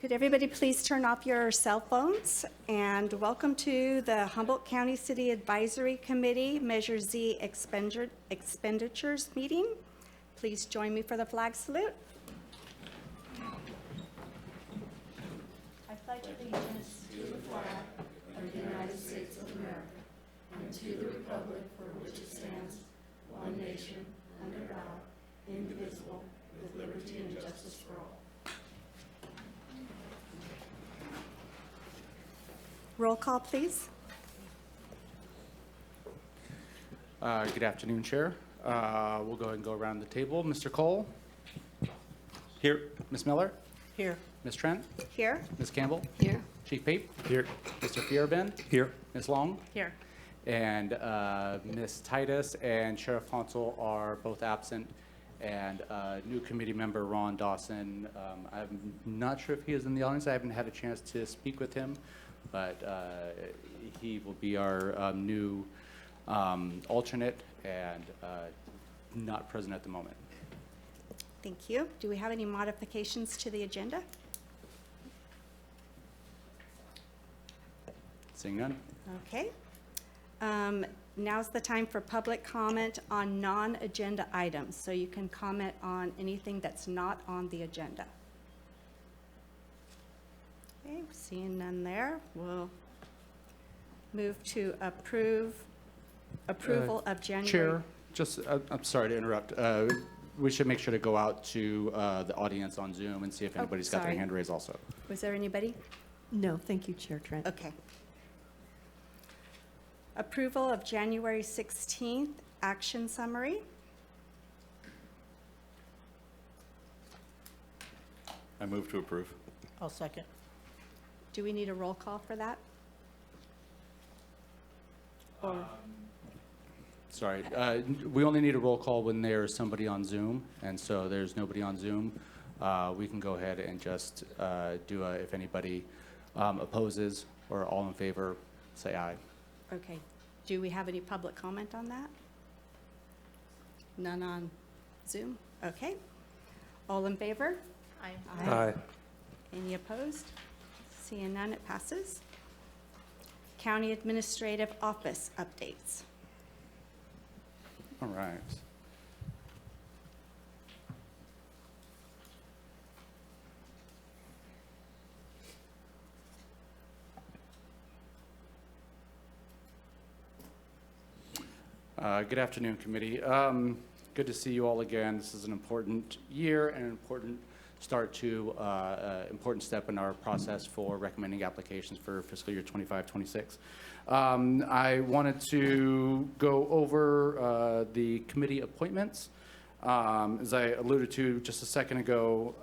Could everybody please turn off your cell phones? And welcome to the Humboldt County City Advisory Committee Measure Z Expenditures meeting. Please join me for the flag salute. I pledge allegiance to the flag of the United States of America and to the republic for which it stands, one nation, under God, indivisible, with liberty and justice for all. Roll call, please. Good afternoon, Chair. We'll go ahead and go around the table. Mr. Cole? Here. Ms. Miller? Here. Ms. Trent? Here. Ms. Campbell? Here. Chief Pape? Here. Mr. Fierben? Here. Ms. Long? Here. And Ms. Titus and Sheriff Hansel are both absent. And new committee member Ron Dawson, I'm not sure if he is in the audience. I haven't had a chance to speak with him, but he will be our new alternate and not present at the moment. Thank you. Do we have any modifications to the agenda? Seeing none? Okay. Now's the time for public comment on non-agenda items. So you can comment on anything that's not on the agenda. Okay, seeing none there, we'll move to approval of January. Chair, just, I'm sorry to interrupt. We should make sure to go out to the audience on Zoom and see if anybody's got their sorry. hand raised also. Was there anybody? No, thank you, Chair Trent. Okay. Approval of January 16th action summary. I move to approve. I'll second. Do we need a roll call for that? Or, Sorry, we only need a roll call when there's somebody on Zoom, and so there's nobody on Zoom. We can go ahead and just do if anybody opposes or all in favor, say aye. okay. Do we have any public comment on that? None on Zoom? Okay. All in favor? Aye. Any opposed? Seeing none, it passes. County Administrative Office updates. All right. Good afternoon, committee. Good to see you all again. This is an important year and an important start to important step in our process for recommending applications for fiscal year 25-26. I wanted to go over the committee appointments. As I alluded to just a second ago,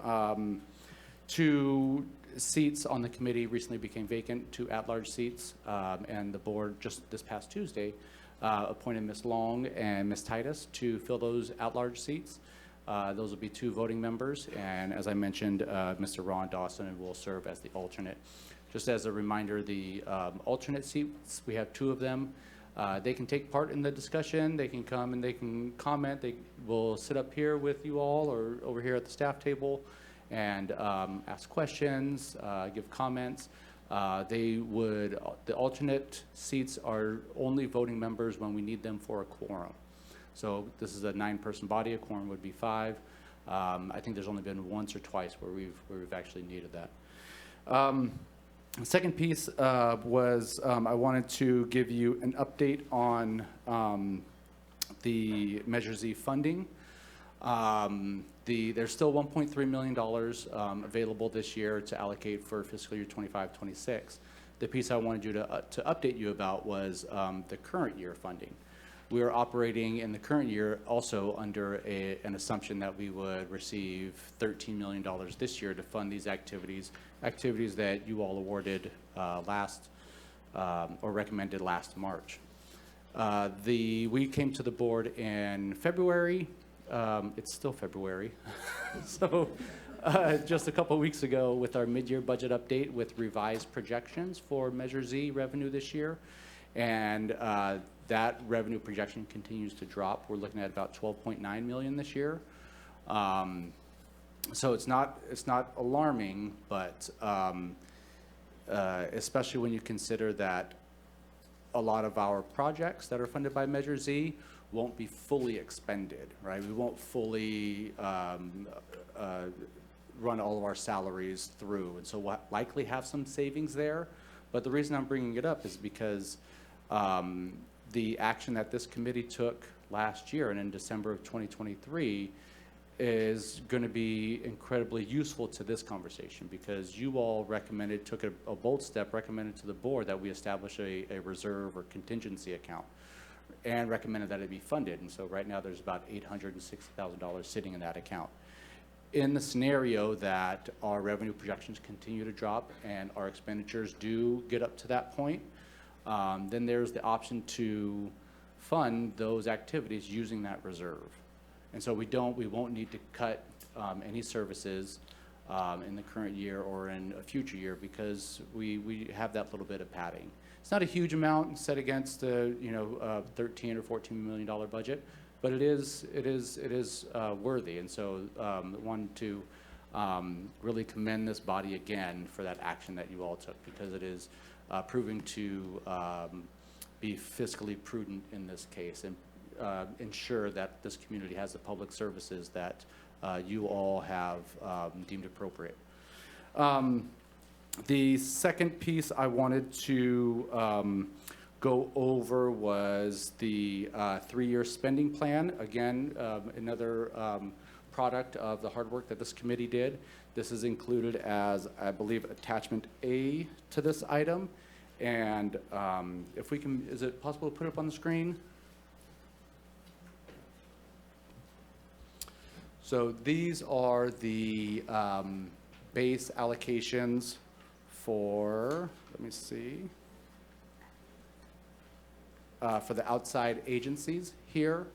2 seats on the committee recently became vacant, 2 at-large seats, and the board just this past Tuesday appointed Ms. Long and Ms. Titus to fill those at-large seats. Those will be 2 voting members, and as I mentioned, Mr. Ron Dawson will serve as the alternate. Just as a reminder, the alternate seats, we have 2 of them. They can take part in the discussion, they can come and they can comment, they will sit up here with you all or over here at the staff table and ask questions, give comments. The alternate seats are only voting members when we need them for a quorum. So this is a 9-person body, a quorum would be 5. I think there's only been once or twice where we've actually needed that. The second piece was I wanted to give you an update on the Measure Z funding. There's still $1.3 million available this year to allocate for fiscal year 25-26. The piece I wanted you to update you about was the current year funding. We are operating in the current year also under an assumption that we would receive $13 million this year to fund these activities that you all awarded or recommended last March. We came to the board in February. It's still February. So just a couple weeks ago with our mid-year budget update with revised projections for Measure Z revenue this year. And that revenue projection continues to drop. We're looking at about $12.9 million this year. So it's not alarming, but especially when you consider that a lot of our projects that are funded by Measure Z won't be fully expended, right? We won't fully run all of our salaries through, and so we'll likely have some savings there. But the reason I'm bringing it up is because the action that this committee took last year and in December of 2023 is going to be incredibly useful to this conversation, because you all took a bold step, recommended to the board that we establish a reserve or contingency account, and recommended that it be funded. And so right now there's about $860,000 sitting in that account. In the scenario that our revenue projections continue to drop and our expenditures do get up to that point, then there's the option to fund those activities using that reserve. And so we won't need to cut any services in the current year or in a future year, because we have that little bit of padding. It's not a huge amount set against a $13 or $14 million budget, but it is worthy. And so I wanted to really commend this body again for that action that you all took, because it is proving to be fiscally prudent in this case, and ensure that this community has the public services that you all have deemed appropriate. The second piece I wanted to go over was the 3-year spending plan. Again, another product of the hard work that this committee did. This is included as, I believe, attachment A to this item. And if we can, is it possible to put it up on the screen? So these are the base allocations for, let me see, for the outside agencies here,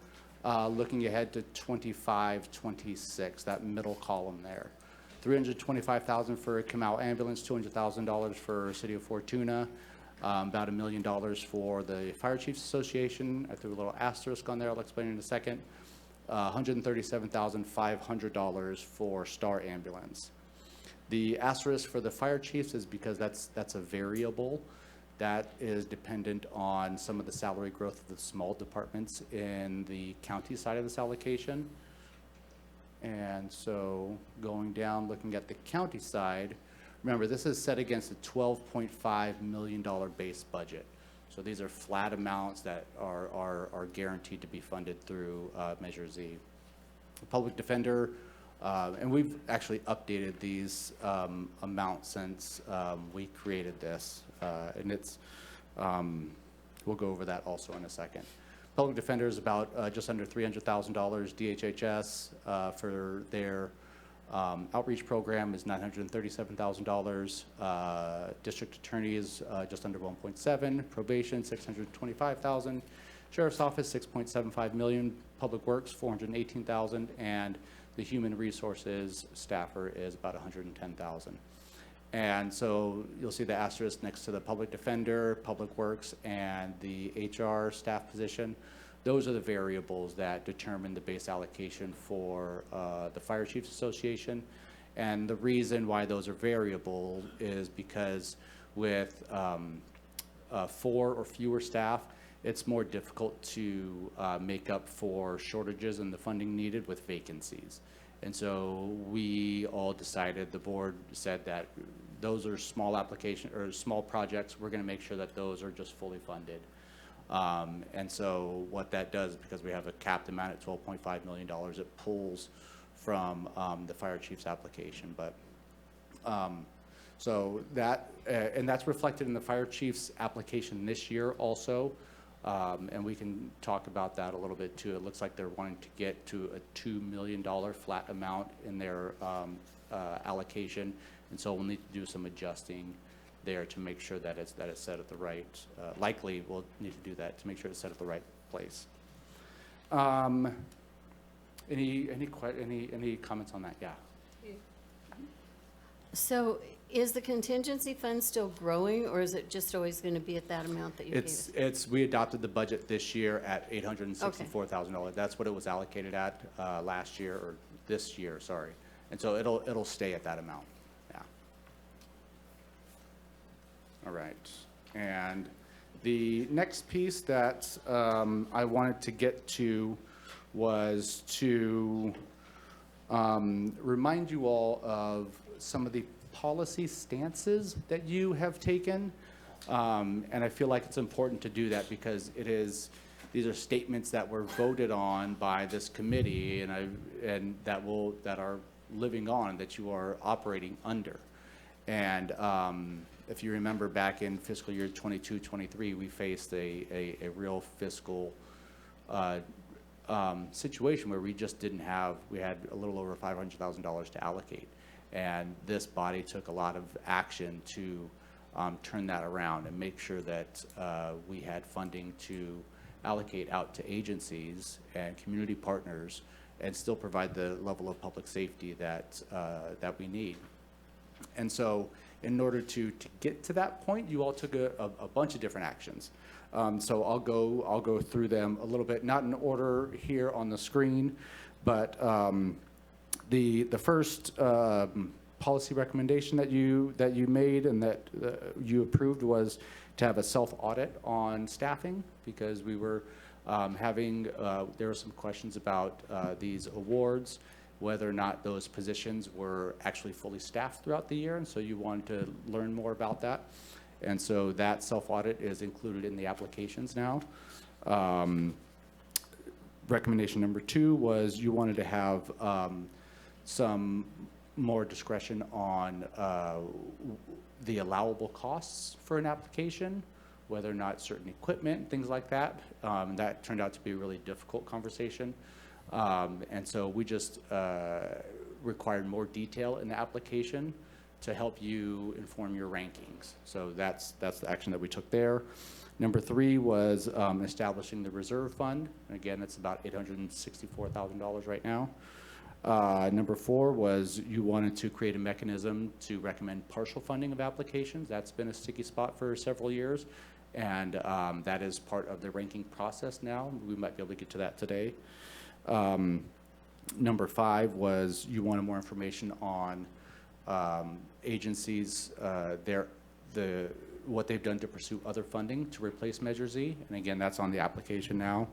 looking ahead to 25-26, that middle column there. $325,000 for Kamau Ambulance, $200,000 for City of Fortuna, about $1 million for the Fire Chiefs Association. I threw a little asterisk on there, I'll explain in a second. $137,500 for Star Ambulance. The asterisk for the fire chiefs is because that's a variable that is dependent on some of the salary growth of the small departments in the county side of this allocation. And so going down, looking at the county side, remember this is set against a $12.5 million base budget. So these are flat amounts that are guaranteed to be funded through Measure Z. The public defender, and we've actually updated these amounts since we created this, and it's, we'll go over that also in a second. Public defender is about just under $300,000. DHHS for their outreach program is $937,000. District attorney is just under 1.7. Probation, $625,000. Sheriff's office, $6.75 million. Public works, $418,000, and the human resources staffer is about $110,000. And so you'll see the asterisk next to the public defender, public works, and the HR staff position. Those are the variables that determine the base allocation for the Fire Chiefs Association. And the reason why those are variable is because with 4 or fewer staff, it's more difficult to make up for shortages in the funding needed with vacancies. And so we all decided, the board said that those are small application or small projects. We're going to make sure that those are just fully funded. And so what that does, because we have a capped amount at $12.5 million, it pulls from the fire chief's application. But so that, and that's reflected in the fire chief's application this year also. And we can talk about that a little bit too. It looks like they're wanting to get to a $2 million flat amount in their allocation. And so we'll need to do some adjusting there to make sure that it's set at the right, likely we'll need to do that to make sure it's set at the right place. Any comments on that? Yeah. So is the contingency fund still growing, or is it just always going to be at that amount that you gave us? We adopted the budget this year at $864,000. That's what it was allocated at last year, or this year, sorry. And so it'll stay at that amount, yeah. All right, and the next piece that I wanted to get to was to remind you all of some of the policy stances that you have taken. And I feel like it's important to do that because these are statements that were voted on by this committee and that are living on, that you are operating under. And if you remember back in fiscal year 22-23, we faced a real fiscal situation where we just we had a little over $500,000 to allocate. And this body took a lot of action to turn that around and make sure that we had funding to allocate out to agencies and community partners and still provide the level of public safety that we need. And so in order to get to that point, you all took a bunch of different actions. So I'll go through them a little bit, not in order here on the screen, but the first policy recommendation that you made and that you approved was to have a self-audit on staffing, because we were there were some questions about these awards, whether or not those positions were actually fully staffed throughout the year, and so you wanted to learn more about that. And so that self-audit is included in the applications now. Recommendation number 2 was you wanted to have some more discretion on the allowable costs for an application, whether or not certain equipment, things like that. That turned out to be a really difficult conversation. And so we just required more detail in the application to help you inform your rankings. So that's the action that we took there. Number 3 was establishing the reserve fund. Again, that's about $864,000 right now. Number 4 was you wanted to create a mechanism to recommend partial funding of applications. That's been a sticky spot for several years, and that is part of the ranking process now. We might be able to get to that today. Number 5 was you wanted more information on agencies, what they've done to pursue other funding to replace Measure Z. And again, that's on the application now,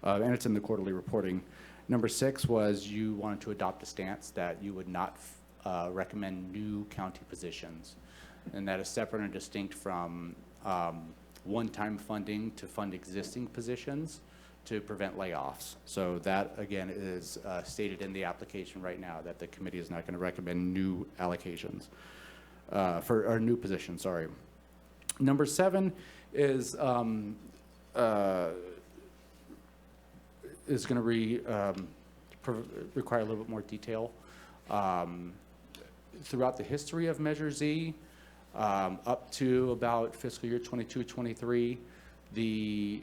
and it's in the quarterly reporting. Number 6 was you wanted to adopt a stance that you would not recommend new county positions. And that is separate and distinct from one-time funding to fund existing positions to prevent layoffs. So that, again, is stated in the application right now, that the committee is not going to recommend new allocations or new positions, sorry. Number 7 is going to require a little bit more detail. Throughout the history of Measure Z, up to about fiscal year 22-23, the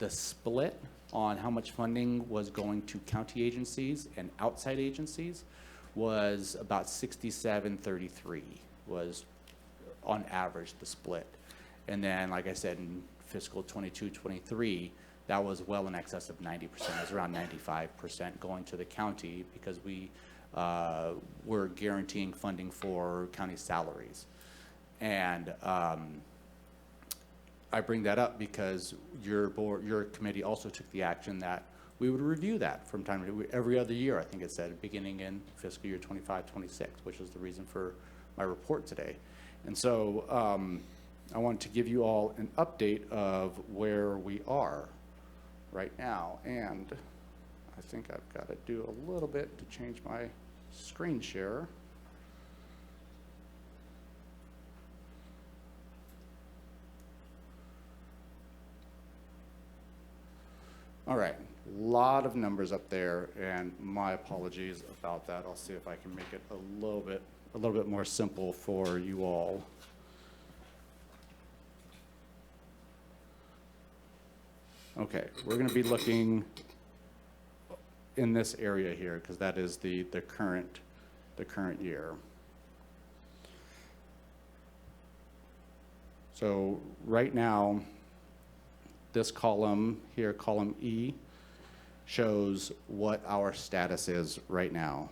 split on how much funding was going to county agencies and outside agencies was about 67-33 was on average the split. And then, like I said, in fiscal 22-23, that was well in excess of 90%. It was around 95% going to the county because we were guaranteeing funding for county salaries. And I bring that up because your committee also took the action that we would review that from time to time, every other year, I think it said, beginning in fiscal year 25-26, which is the reason for my report today. And so I want to give you all an update of where we are right now. And I think I've got to do a little bit to change my screen share. All right, a lot of numbers up there, and my apologies about that. I'll see if I can make it a little bit more simple for you all. Okay, we're going to be looking in this area here because that is the current year. So right now, this column here, column E, shows what our status is right now.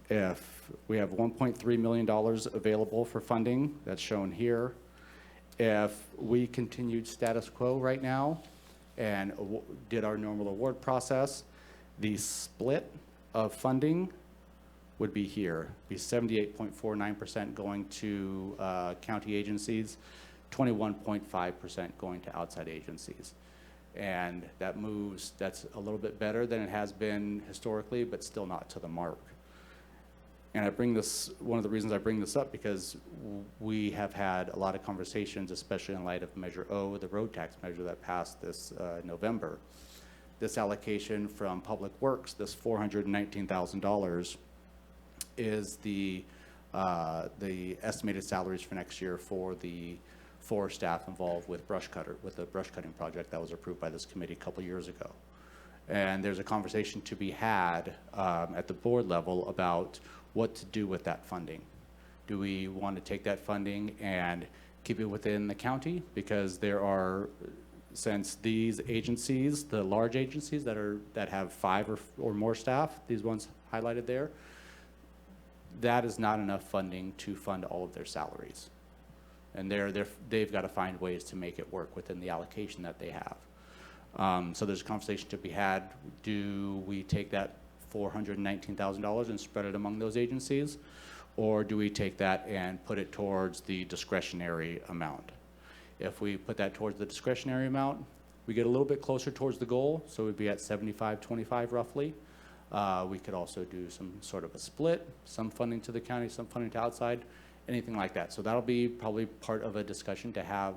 If we have $1.3 million available for funding, that's shown here. If we continued status quo right now and did our normal award process, the split of funding would be here, be 78.49% going to county agencies, 21.5% going to outside agencies. And that moves, that's a little bit better than it has been historically, but still not to the mark. And I bring this, one of the reasons I bring this up, because we have had a lot of conversations, especially in light of Measure O, the road tax measure that passed this November. This allocation from Public Works, this $419,000, is the estimated salaries for next year for the 4 staff involved with the brush cutting project that was approved by this committee a couple years ago. And there's a conversation to be had at the board level about what to do with that funding. Do we want to take that funding and keep it within the county? Because there are, since these agencies, the large agencies that have 5 or more staff, these ones highlighted there, that is not enough funding to fund all of their salaries. And they've got to find ways to make it work within the allocation that they have. So there's a conversation to be had. Do we take that $419,000 and spread it among those agencies? Or do we take that and put it towards the discretionary amount? If we put that towards the discretionary amount, we get a little bit closer towards the goal, so we'd be at 75-25 roughly. We could also do some sort of a split, some funding to the county, some funding to outside, anything like that. So that'll be probably part of a discussion to have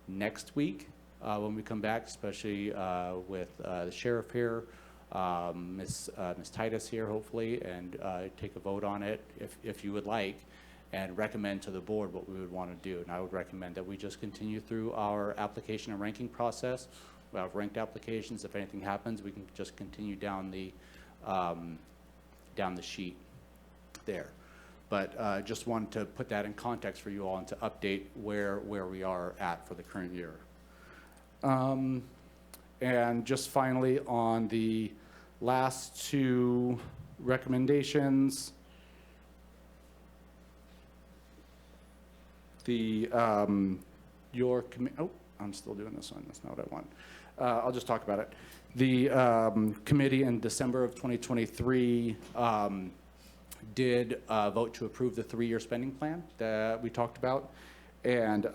next week when we come back, especially with the sheriff here, Ms. Titus here, hopefully, and take a vote on it if you would like, and recommend to the board what we would want to do. And I would recommend that we just continue through our application and ranking process. We have ranked applications. If anything happens, we can just continue down the sheet there. But just wanted to put that in context for you all and to update where we are at for the current year. And just finally, on the last 2 recommendations, I'm still doing this one. That's not what I want. I'll just talk about it. The committee in December of 2023 did vote to approve the 3-year spending plan that we talked about. And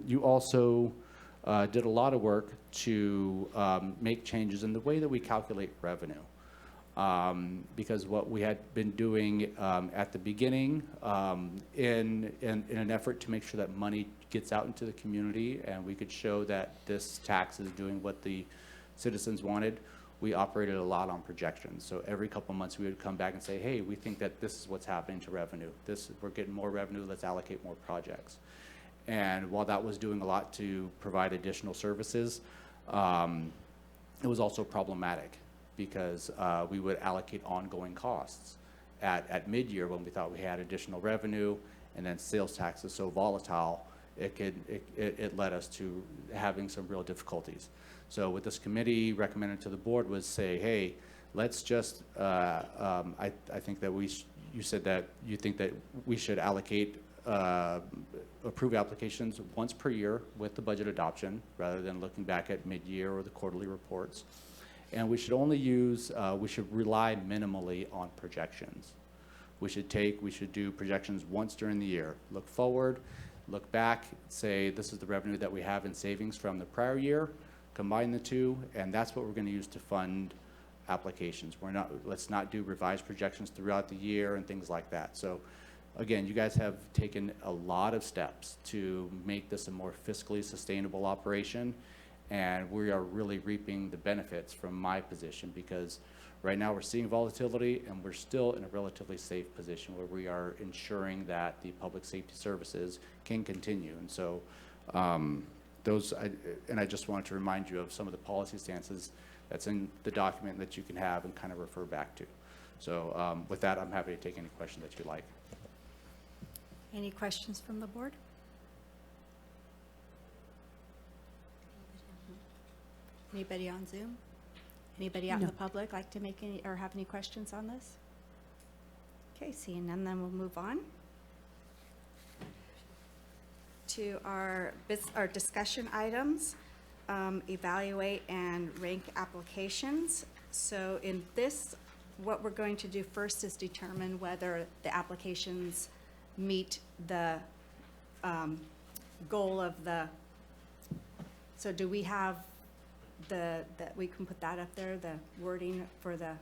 you also did a lot of work to make changes in the way that we calculate revenue. Because what we had been doing at the beginning in an effort to make sure that money gets out into the community and we could show that this tax is doing what the citizens wanted, we operated a lot on projections. So every couple months we would come back and say, hey, we think that this is what's happening to revenue. We're getting more revenue, let's allocate more projects. And while that was doing a lot to provide additional services, it was also problematic because we would allocate ongoing costs at mid-year when we thought we had additional revenue, and then sales tax is so volatile, it led us to having some real difficulties. So what this committee recommended to the board was say, hey, let's just, I think that you said that you think that we should allocate, approve applications once per year with the budget adoption rather than looking back at mid-year or the quarterly reports. And we should only use, we should rely minimally on projections. We should do projections once during the year. Look forward, look back, say this is the revenue that we have in savings from the prior year, combine the 2, and that's what we're going to use to fund applications. Let's not do revised projections throughout the year and things like that. So again, you guys have taken a lot of steps to make this a more fiscally sustainable operation, and we are really reaping the benefits from my position because right now we're seeing volatility and we're still in a relatively safe position where we are ensuring that the public safety services can continue. And so I just wanted to remind you of some of the policy stances that's in the document that you can have and kind of refer back to. So with that, I'm happy to take any questions that you'd like. Any questions from the board? Anybody on Zoom? Anybody out in No. the public like to make any or have any questions on this? Okay, seeing none, then we'll move on to our discussion items, evaluate and rank applications. So in this, what we're going to do first is determine whether the applications meet the goal of the, so do we have that we can put that up there, the wording for the,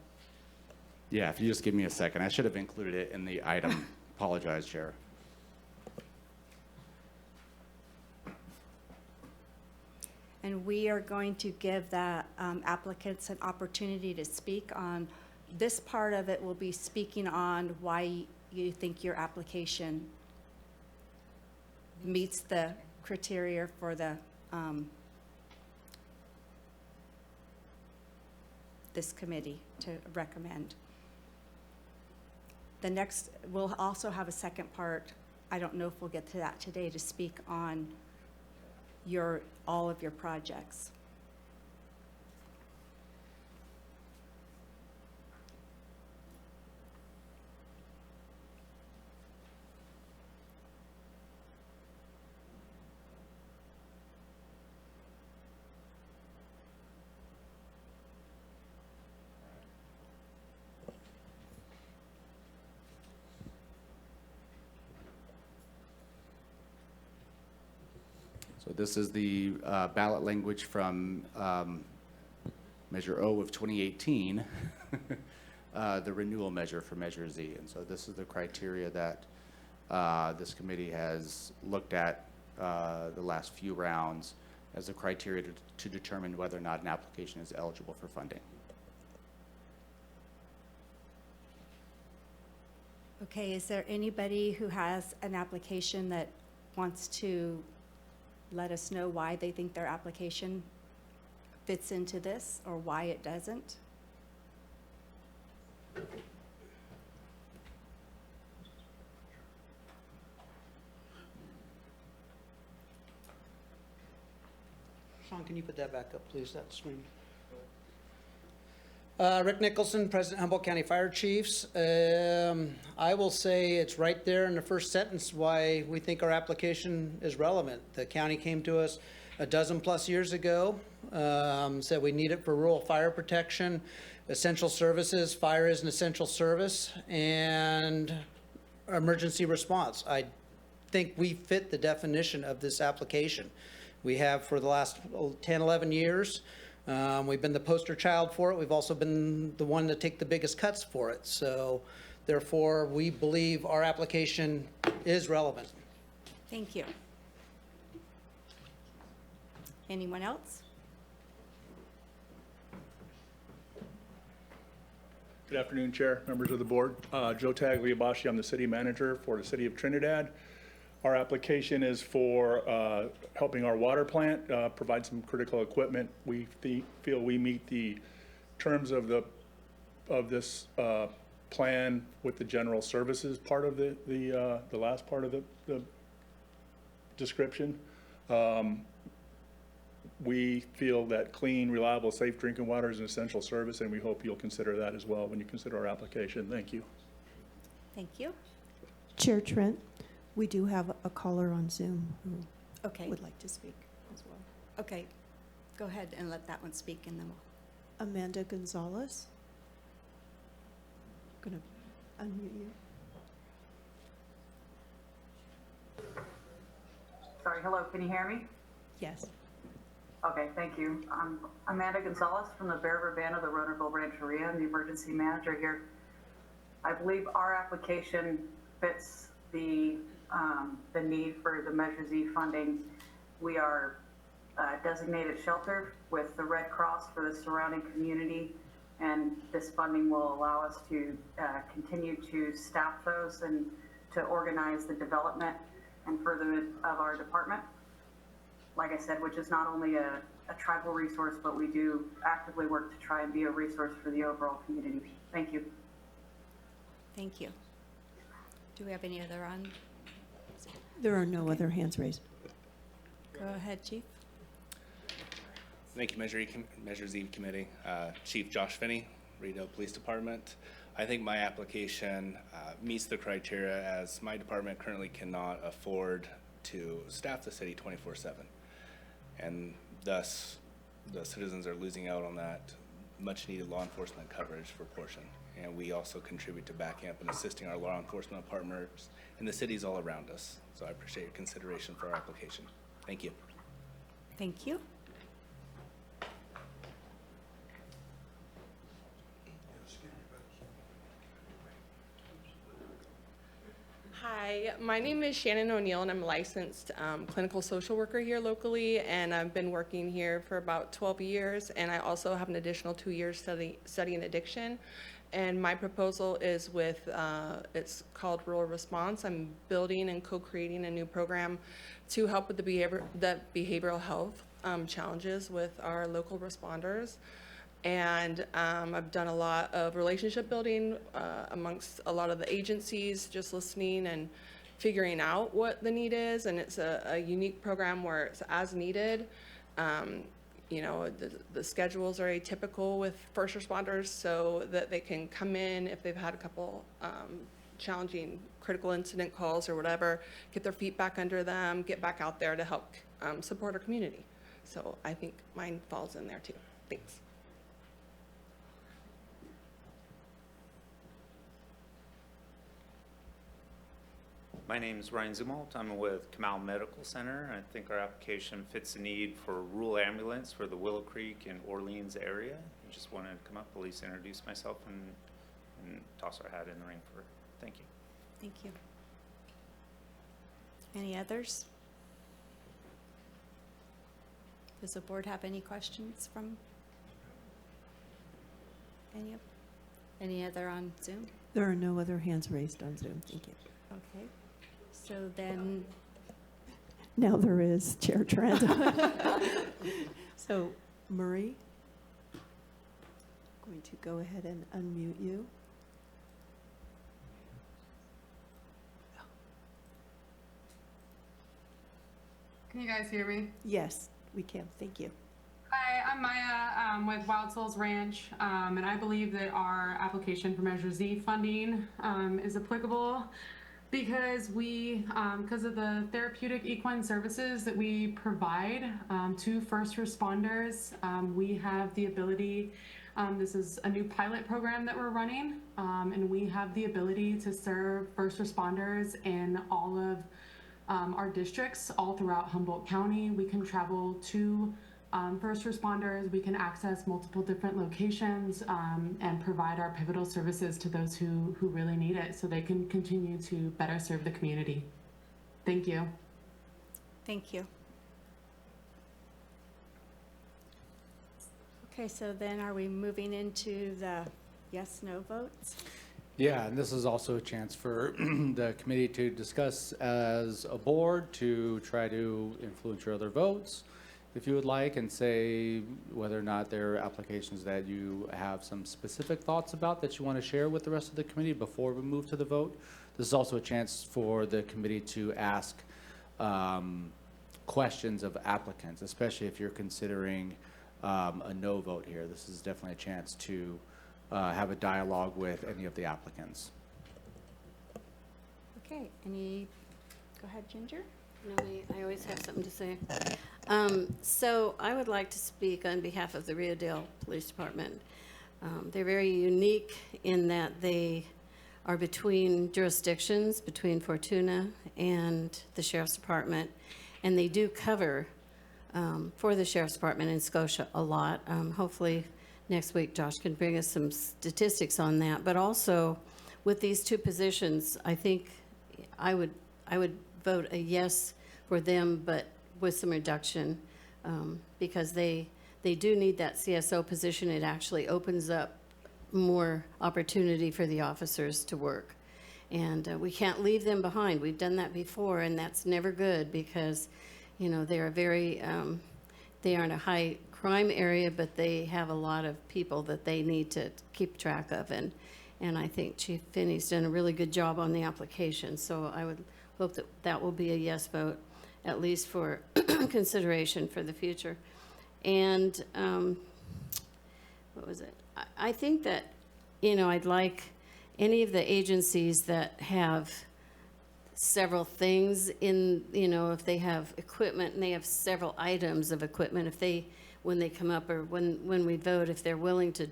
Yeah, if you just give me a second. I should have included it in the item. Apologize, Chair. and we are going to give the applicants an opportunity to speak on, this part of it will be speaking on why you think your application meets the criteria for the, this committee to recommend. The next, we'll also have a second part, I don't know if we'll get to that today, to speak on all of your projects. So this is the ballot language from Measure O of 2018, the renewal measure for Measure Z. And so this is the criteria that this committee has looked at the last few rounds as a criteria to determine whether or not an application is eligible for funding. Okay, is there anybody who has an application that wants to let us know why they think their application fits into this or why it doesn't? Sean, can you put that back up, please, that screen? Rick Nicholson, President Humboldt County Fire Chiefs. I will say it's right there in the first sentence why we think our application is relevant. The county came to us a dozen plus years ago, said we need it for rural fire protection, essential services, fire is an essential service, and emergency response. I think we fit the definition of this application. We have for the last 10, 11 years. We've been the poster child for it. We've also been the one to take the biggest cuts for it. So therefore, we believe our application is relevant. Thank you. Anyone else? Good afternoon, Chair, members of the board. Joe Tagliabashi, I'm the city manager for the city of Trinidad. Our application is for helping our water plant provide some critical equipment. We feel we meet the terms of this plan with the general services part of the last part of the description. We feel that clean, reliable, safe drinking water is an essential service, and we hope you'll consider that as well when you consider our application. Thank you. Thank you. Chair Trent, we do have a caller on Zoom who Okay. would like to speak as well. Okay, go ahead and let that one speak, and then we'll. Amanda Gonzalez. Gonna unmute you. Sorry, hello, can you hear me? Yes. Okay, thank you. I'm Amanda Gonzalez from the Bear River Band of the Ronerville Rancheria. I'm the emergency manager here. I believe our application fits the need for the Measure Z funding. We are a designated shelter with the Red Cross for the surrounding community, and this funding will allow us to continue to staff those and to organize the development and furtherment of our department. Like I said, which is not only a tribal resource, but we do actively work to try and be a resource for the overall community. Thank you. Thank you. Do we have any other on? There are no other hands raised. Go ahead, Chief. Thank you, Measure Z Committee. Chief Josh Finney, Reedale Police Department. I think my application meets the criteria, as my department currently cannot afford to staff the city 24/7. And thus, the citizens are losing out on that much-needed law enforcement coverage for portion. And we also contribute to backing up and assisting our law enforcement partners in the cities all around us. So I appreciate your consideration for our application. Thank you. Thank you. Hi, my name is Shannon O'Neill, and I'm a licensed clinical social worker here locally, and I've been working here for about 12 years, and I also have an additional 2 years studying addiction. And my proposal is with, it's called Rural Response. I'm building and co-creating a new program to help with the behavioral health challenges with our local responders. And I've done a lot of relationship building amongst a lot of the agencies, just listening and figuring out what the need is. And it's a unique program where it's as needed. You know, the schedules are atypical with first responders, so that they can come in if they've had a couple challenging critical incident calls or whatever, get their feet back under them, get back out there to help support our community. So I think mine falls in there too. Thanks. My name is Ryan Zumwalt. I'm with Kamal Medical Center. I think our application fits the need for rural ambulance for the Willow Creek and Orleans area. I just wanted to come up, at least introduce myself and toss our hat in the ring for it. Thank you. Thank you. Any others? Does the board have any questions from any other on Zoom? There are no other hands raised on Zoom. Thank you. Okay. So then, Now there is, Chair Trent. So, Marie, I'm going to go ahead and unmute you. Can you guys hear me? Yes, we can. Thank you. Hi, I'm Maya with Wild Souls Ranch, and I believe that our application for Measure Z funding is applicable because because of the therapeutic equine services that we provide to first responders, we have the ability, this is a new pilot program that we're running, and we have the ability to serve first responders in all of our districts all throughout Humboldt County. We can travel to first responders, we can access multiple different locations and provide our pivotal services to those who really need it so they can continue to better serve the community. Thank you. thank you. Okay, so then are we moving into the yes, no votes? Yeah, and this is also a chance for the committee to discuss as a board, to try to influence your other votes, if you would like, and say whether or not there are applications that you have some specific thoughts about that you want to share with the rest of the committee before we move to the vote. This is also a chance for the committee to ask questions of applicants, especially if you're considering a no vote here. This is definitely a chance to have a dialogue with any of the applicants. Okay, go ahead, Ginger. No, I always have something to say. So I would like to speak on behalf of the Rio Dale Police Department. They're very unique in that they are between jurisdictions, between Fortuna and the Sheriff's Department, and they do cover for the Sheriff's Department in Scotia a lot. Hopefully next week Josh can bring us some statistics on that. But also with these two positions, I think I would vote a yes for them, but with some reduction, because they do need that CSO position. It actually opens up more opportunity for the officers to work. And we can't leave them behind. We've done that before, and that's never good because, you know, they are very, they are in a high crime area, but they have a lot of people that they need to keep track of. And I think Chief Finney's done a really good job on the application. So I would hope that that will be a yes vote, at least for consideration for the future. And what was it? I think that, you know, I'd like any of the agencies that have several things in, if they have equipment and they have several items of equipment, if they, when they come up or when we vote, if they're willing to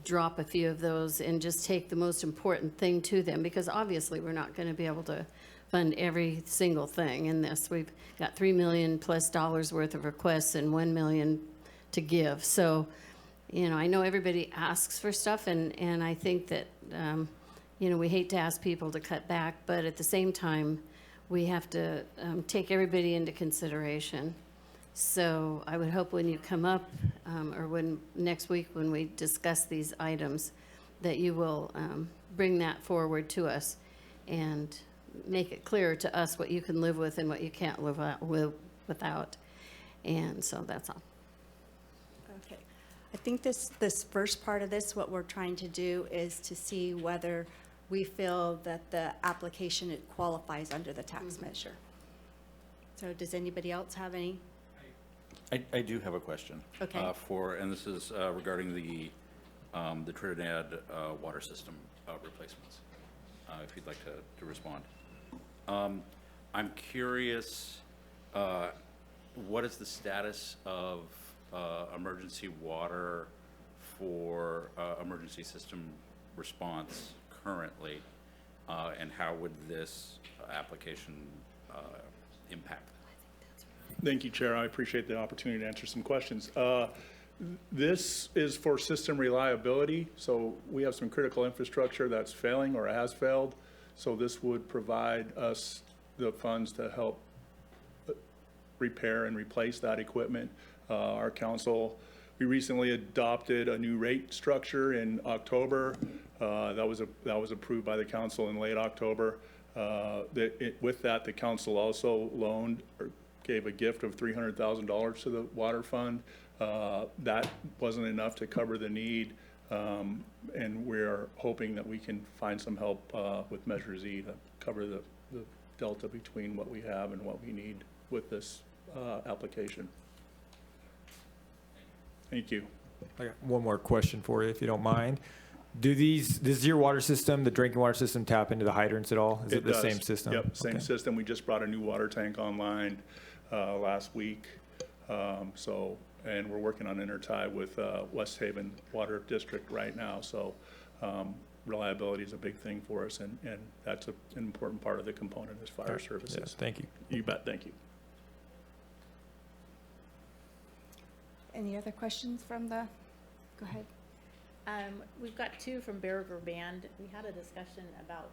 drop a few of those and just take the most important thing to them, because obviously we're not going to be able to fund every single thing in this. We've got $3 million plus worth of requests and $1 million to give. So, I know everybody asks for stuff, and I think that, we hate to ask people to cut back, but at the same time, we have to take everybody into consideration. So I would hope when you come up, or when next week when we discuss these items, that you will bring that forward to us and make it clear to us what you can live with and what you can't live without. And so that's all. Okay. I think this first part of this, what we're trying to do is to see whether we feel that the application, it qualifies under the tax measure. So does anybody else have any? I do have a question. Okay. And this is regarding the Trinidad water system replacements, if you'd like to respond. I'm curious, what is the status of emergency water for emergency system response currently, and how would this application impact that? Thank you, Chair. I appreciate the opportunity to answer some questions. This is for system reliability. So we have some critical infrastructure that's failing or has failed. So this would provide us the funds to help repair and replace that equipment. Our council, we recently adopted a new rate structure in October. That was approved by the council in late October. With that, the council also loaned or gave a gift of $300,000 to the water fund. That wasn't enough to cover the need, and we're hoping that we can find some help with Measure Z to cover the delta between what we have and what we need with this application. Thank you. I got one more question for you, if you don't mind. Does your water system, the drinking water system, tap into the hydrants at all? Is it the does. same system? Yep, same Okay. system. We just brought a new water tank online last week. And we're working on intertie with West Haven Water District right now. So reliability is a big thing for us, and that's an important part of the component is fire services. Yes, thank you. You bet. Thank you. Any other questions from the, go ahead. We've got two from Bear River Band. We had a discussion about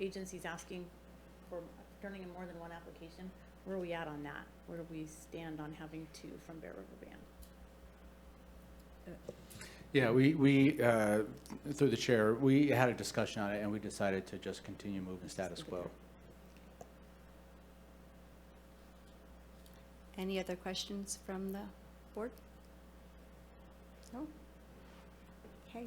agencies asking for turning in more than one application. Where are we at on that? Where do we stand on having two from Bear River Band? Yeah, we through the chair, we had a discussion on it, and we decided to just continue moving status quo. Any other questions from the board? No? Okay.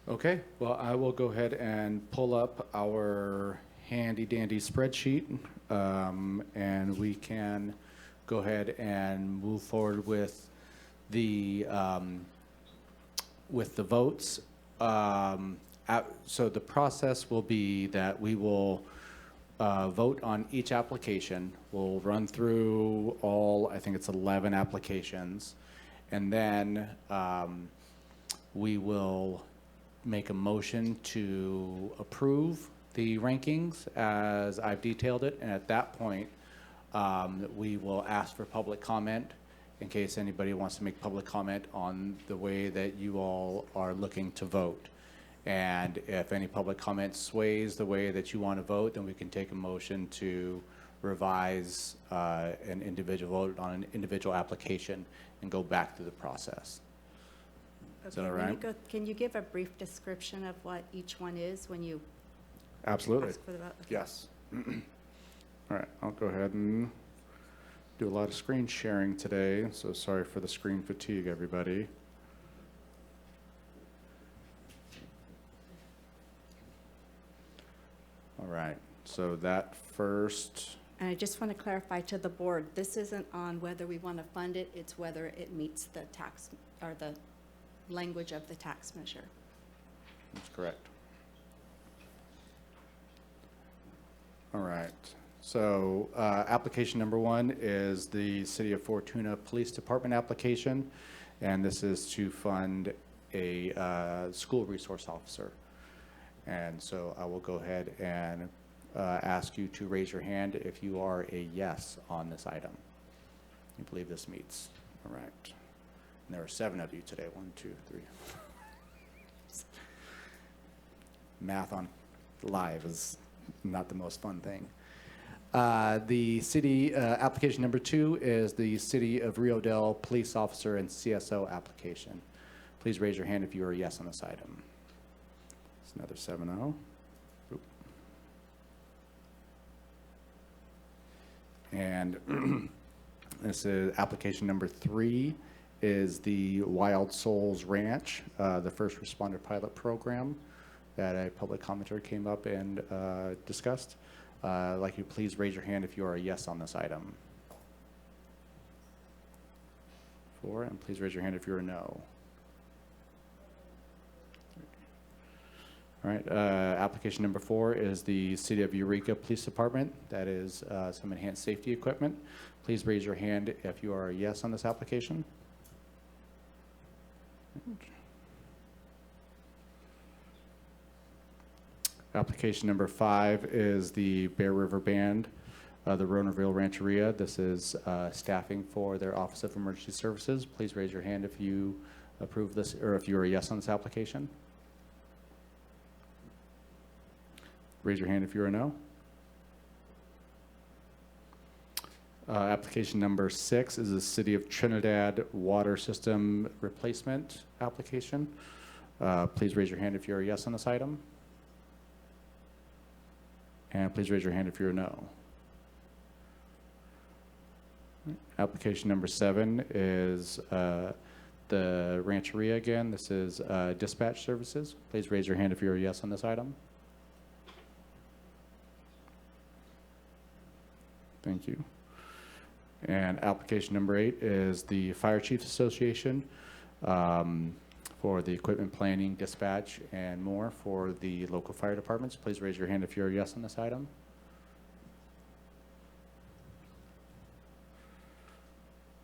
Okay, well, I will go ahead and pull up our handy dandy spreadsheet, and we can go ahead and move forward with the votes. So the process will be that we will vote on each application. We'll run through all, I think it's 11 applications, and then we will make a motion to approve the rankings as I've detailed it, and at that point, we will ask for public comment in case anybody wants to make public comment on the way that you all are looking to vote. And if any public comment sways the way that you want to vote, then we can take a motion to revise an individual vote on an individual application and go back through the process. Is that all right? Can you give a brief description of what each one is when you Absolutely. ask for the vote? Okay. Yes. All right, I'll go ahead and do a lot of screen sharing today, so sorry for the screen fatigue, everybody. All right, so that first And I just want to clarify to the board, this isn't on whether we want to fund it, it's whether it meets the tax, or the language of the tax measure. That's correct. All right. So application number 1 is the City of Fortuna Police Department application, and this is to fund a school resource officer. And so I will go ahead and ask you to raise your hand if you are a yes on this item. You believe this meets. All right. And there are 7 of you today. 1, 2, 3. Math on live is not the most fun thing. The city, application number 2 is the City of Rio Dell Police Officer and CSO application. Please raise your hand if you are a yes on this item. It's another 7-0. Oop. And this is application number 3 is the Wild Souls Ranch, the first responder pilot program that a public commenter came up and discussed. I'd like you to please raise your hand if you are a yes on this item. 4, and please raise your hand if you're a no. All right, application number 4 is the City of Eureka Police Department. That is some enhanced safety equipment. Please raise your hand if you are a yes on this application. Application number 5 is the Bear River Band, the Ronerville Rancheria. This is staffing for their Office of Emergency Services. Please raise your hand if you approve this, or if you are a yes on this application. Raise your hand if you're a no. Application number 6 is the City of Trinidad Water System Replacement application. Please raise your hand if you're a yes on this item. And please raise your hand if you're a no. Application number 7 is the Rancheria again. This is dispatch services. Please raise your hand if you're a yes on this item. Thank you. And application number 8 is the Fire Chiefs Association for the equipment planning, dispatch, and more for the local fire departments. Please raise your hand if you're a yes on this item.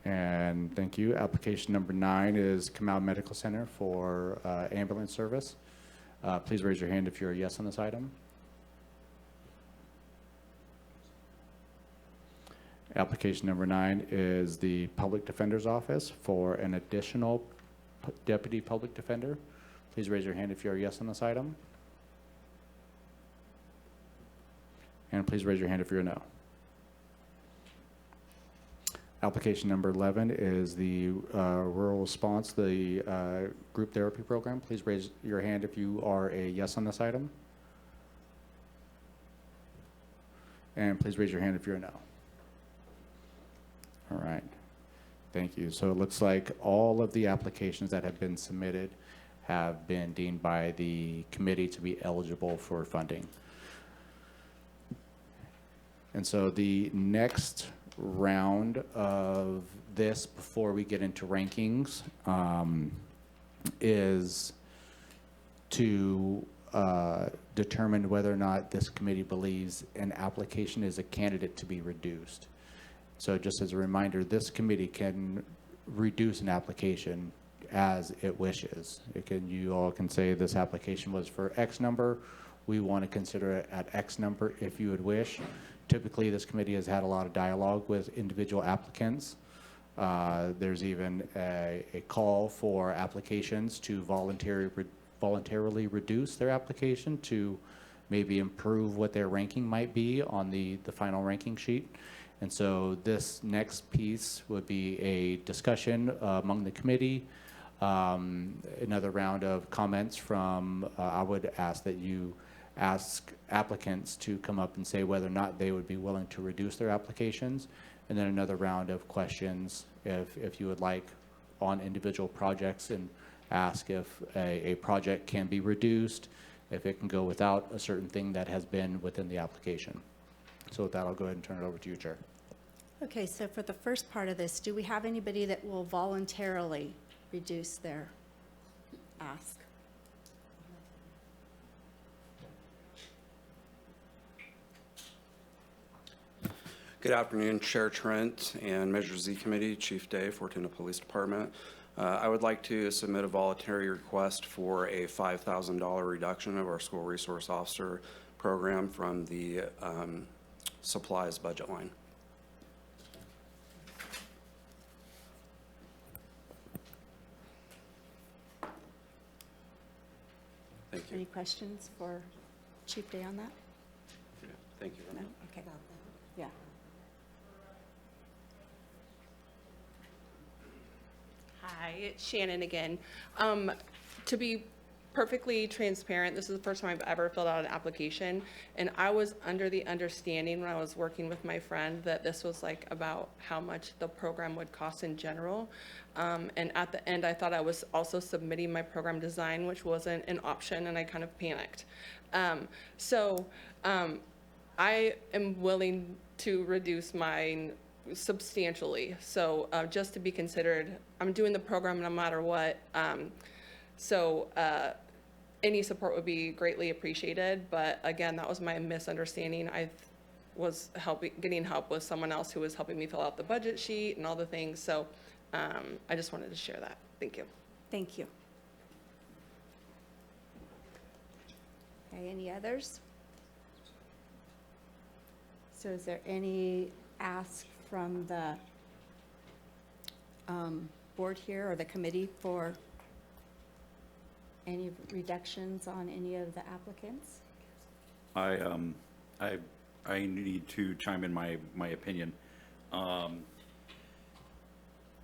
And thank you. Application number 9 is Kamau Medical Center for ambulance service. Please raise your hand if you're a yes on this item. Application number 9 is the Public Defender's Office for an additional Deputy Public Defender. Please raise your hand if you're a yes on this item. And please raise your hand if you're a no. Application number 11 is the Rural Response, the group therapy program. Please raise your hand if you are a yes on this item. And please raise your hand if you're a no. All right, thank you. So it looks like all of the applications that have been submitted have been deemed by the committee to be eligible for funding. And so the next round of this, before we get into rankings, is to determine whether or not this committee believes an application is a candidate to be reduced. So just as a reminder, this committee can reduce an application as it wishes. You all can say this application was for X number. We want to consider it at X number if you would wish. Typically, this committee has had a lot of dialogue with individual applicants. There's even a call for applications to voluntarily reduce their application to maybe improve what their ranking might be on the final ranking sheet. And so this next piece would be a discussion among the committee, another round of comments from, I would ask that you ask applicants to come up and say whether or not they would be willing to reduce their applications, and then another round of questions if you would like on individual projects, and ask if a project can be reduced, if it can go without a certain thing that has been within the application. So with that, I'll go ahead and turn it over to you, Chair. Okay, so for the first part of this, do we have anybody that will voluntarily reduce their ask? Good afternoon, Chair Trent and Measure Z Committee, Chief Dave, Fortuna Police Department. I would like to submit a voluntary request for a $5,000 reduction of our school resource officer program from the supplies budget line. Thank you. Any questions for Chief Day on that? Thank you. No? Okay. Yeah. Hi, it's Shannon again. To be perfectly transparent, this is the first time I've ever filled out an application, and I was under the understanding when I was working with my friend that this was like about how much the program would cost in general. And at the end, I thought I was also submitting my program design, which wasn't an option, and I kind of panicked. I am willing to reduce mine substantially. So just to be considered, I'm doing the program no matter what. Any support would be greatly appreciated. But again, that was my misunderstanding. I was getting help with someone else who was helping me fill out the budget sheet and all the things. So I just wanted to share that. Thank you. Thank you. Okay, any others? So is there any ask from the board here or the committee for any reductions on any of the applicants? I need to chime in my opinion. All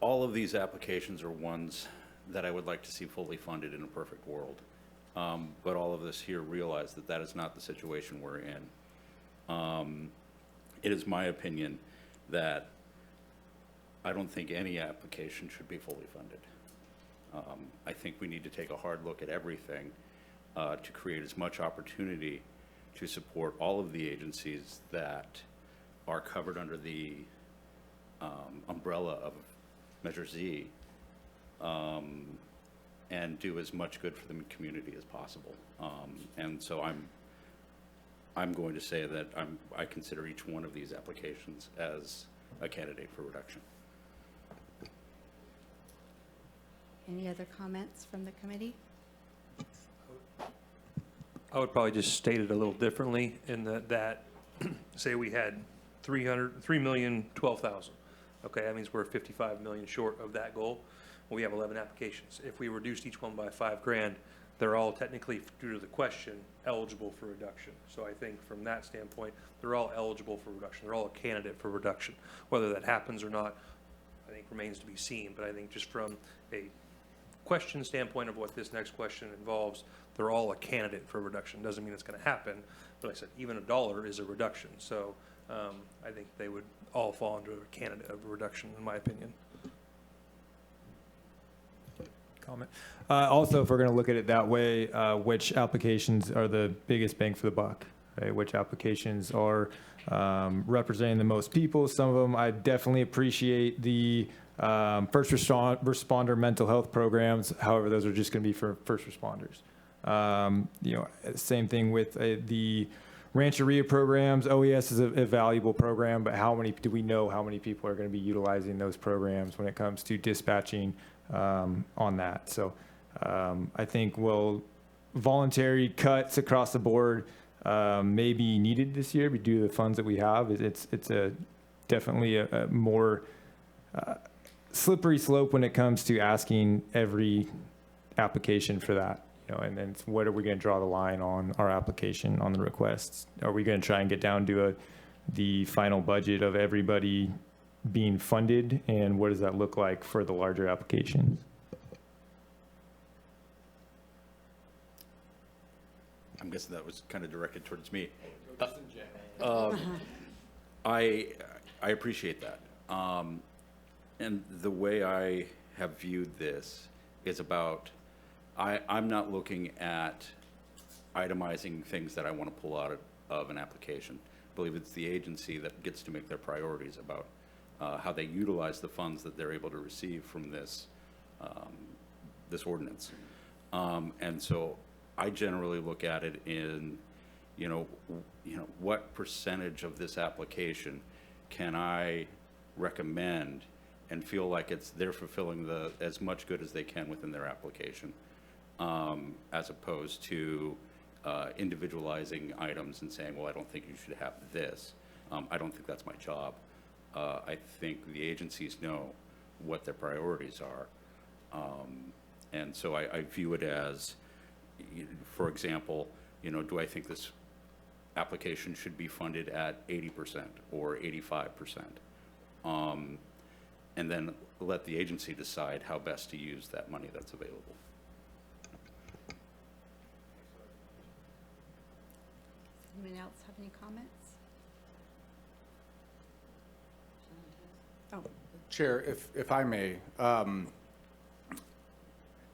of these applications are ones that I would like to see fully funded in a perfect world. But all of us here realize that that is not the situation we're in. It is my opinion that I don't think any application should be fully funded. I think we need to take a hard look at everything to create as much opportunity to support all of the agencies that are covered under the umbrella of Measure Z, and do as much good for the community as possible. And so I'm going to say that I consider each one of these applications as a candidate for reduction. Any other comments from the committee? I would probably just state it a little differently in that say we had 3,012,000. Okay, that means we're 55 million short of that goal. Well, we have 11 applications. If we reduced each one by $5,000, they're all technically, due to the question, eligible for reduction. So I think from that standpoint, they're all eligible for reduction. They're all a candidate for reduction. Whether that happens or not, I think remains to be seen. But I think just from a question standpoint of what this next question involves, they're all a candidate for reduction. Doesn't mean it's going to happen, but like I said, even $1 is a reduction. So I think they would all fall under a candidate of a reduction, in my opinion. Comment. Also, if we're going to look at it that way, which applications are the biggest bang for the buck? Right? Which applications are representing the most people? Some of them, I definitely appreciate the first responder mental health programs. However, those are just going to be for first responders. Same thing with the Rancheria programs. OES is a valuable program, but do we know how many people are going to be utilizing those programs when it comes to dispatching on that? So I think voluntary cuts across the board may be needed this year due to the funds that we have. It's definitely a more slippery slope when it comes to asking every application for that. And then what are we going to draw the line on our application on the requests? Are we going to try and get down to the final budget of everybody being funded, and what does that look like for the larger applications? I'm guessing that was kind of directed towards me. I appreciate that. And the way I have viewed this is about, I'm not looking at itemizing things that I want to pull out of an application, believe it's the agency that gets to make their priorities about how they utilize the funds that they're able to receive from this, this ordinance. And so I generally look at it in, what percentage of this application can I recommend and feel like they're fulfilling as much good as they can within their application, as opposed to individualizing items and saying, well, I don't think you should have this. I don't think that's my job. I think the agencies know what their priorities are. And so I view it as, for example, do I think this application should be funded at 80% or 85%? And then let the agency decide how best to use that money that's available. Anyone else have any comments? Oh, Chair, if I may,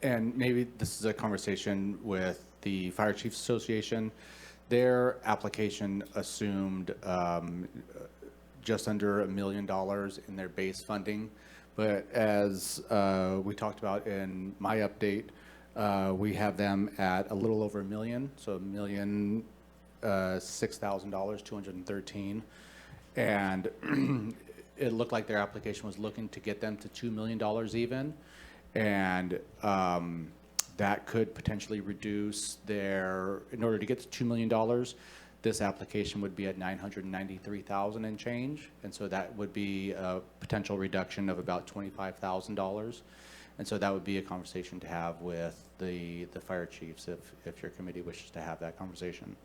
and maybe this is a conversation with the Fire Chiefs Association. Their application assumed just under $1 million in their base funding. But as we talked about in my update, we have them at a little over $1 million, so $1,006,000, 213. And it looked like their application was looking to get them to $2 million even. And that could potentially reduce in order to get to $2 million, this application would be at $993,000 and change. And so that would be a potential reduction of about $25,000. And so that would be a conversation to have with the fire chiefs if your committee wishes to have that conversation.